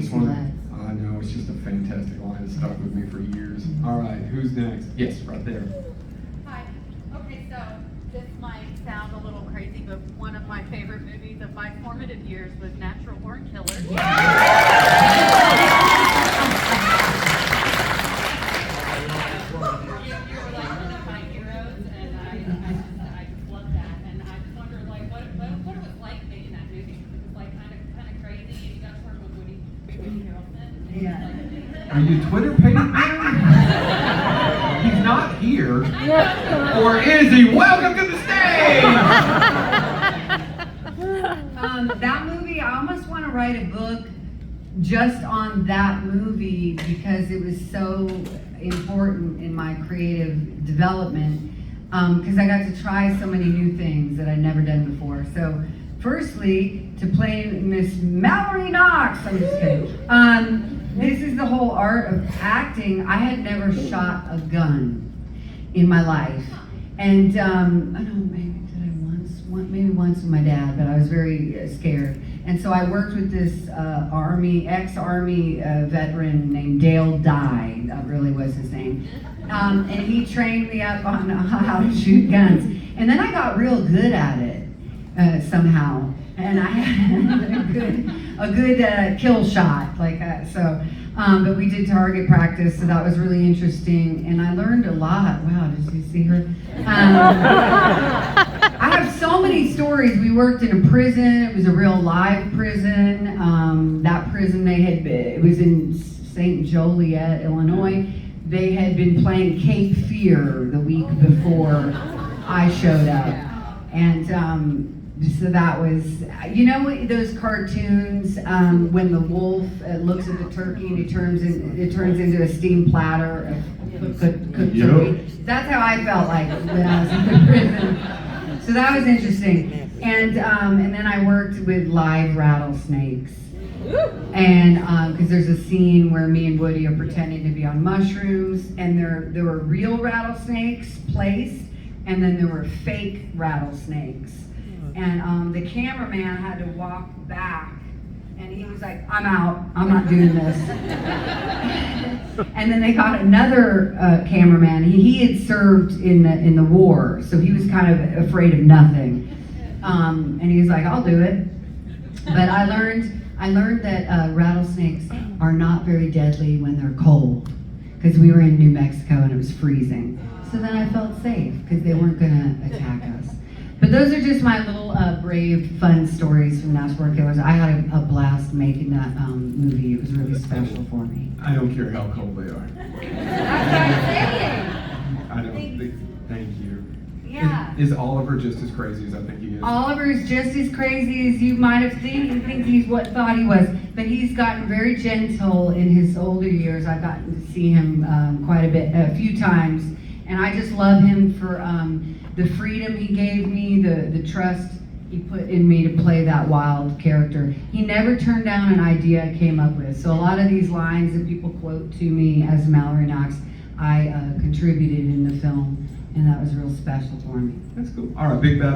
just want to, I know, it's just a fantastic line. It stuck with me for years. All right, who's next? Yes, right there. Hi. Okay, so this might sound a little crazy, but one of my favorite movies of my formative years was Natural Born Killers. You were like one of my heroes, and I just love that. And I just wonder, like, what it was like making that movie. It was like kind of crazy, and you got to work with Woody Harrelson. Yeah. Are you Twitter painting him? He's not here. Or is he? Welcome to the stage! That movie, I almost want to write a book just on that movie because it was so important in my creative development. Because I got to try so many new things that I'd never done before. So, firstly, to play Miss Mallory Knox. I'm just kidding. This is the whole art of acting. I had never shot a gun in my life. And I don't know, maybe once with my dad, but I was very scared. And so I worked with this ex-Army veteran named Dale Dye, that really was his name. And he trained me up on how to shoot guns. And then I got real good at it somehow. And I had a good kill shot, but we did target practice, so that was really interesting, and I learned a lot. Wow, did you see her? I have so many stories. We worked in a prison. It was a real live prison. That prison it was in St. Joliet, Illinois. They had been playing Cape Fear the week before I showed up, and so that was, you know, those cartoons when the wolf looks at the turkey and it turns into a steamed platter of cooked turkey. That's how I felt like when I was in the prison. So that was interesting. And then I worked with live rattlesnakes. And because there's a scene where me and Woody are pretending to be on mushrooms, and there were real rattlesnakes placed, and then there were fake rattlesnakes. And the cameraman had to walk back, and he was like, "I'm out. I'm not doing this." And then they got another cameraman. He had served in the war, so he was kind of afraid of nothing. And he was like, "I'll do it." But I learned that rattlesnakes are not very deadly when they're cold, because we were in New Mexico and it was freezing. So then I felt safe because they weren't going to attack us. But those are just my little brave, fun stories from Natural Born Killers. I had a blast making that movie. It was really special for me. I don't care how cold they are. That's what I'm saying. I don't think, thank you. Yeah. Is Oliver just as crazy as I think he is? Oliver is just as crazy as you might have seen. He thinks he's thought he was. But he's gotten very gentle in his older years. I've gotten to see him a few times. And I just love him for the freedom he gave me, the trust he put in me to play that wild character. He never turned down an idea I came up with. So a lot of these lines that people quote to me as Mallory Knox, I contributed in the film, and that was real special for me. That's cool. All right, big bad.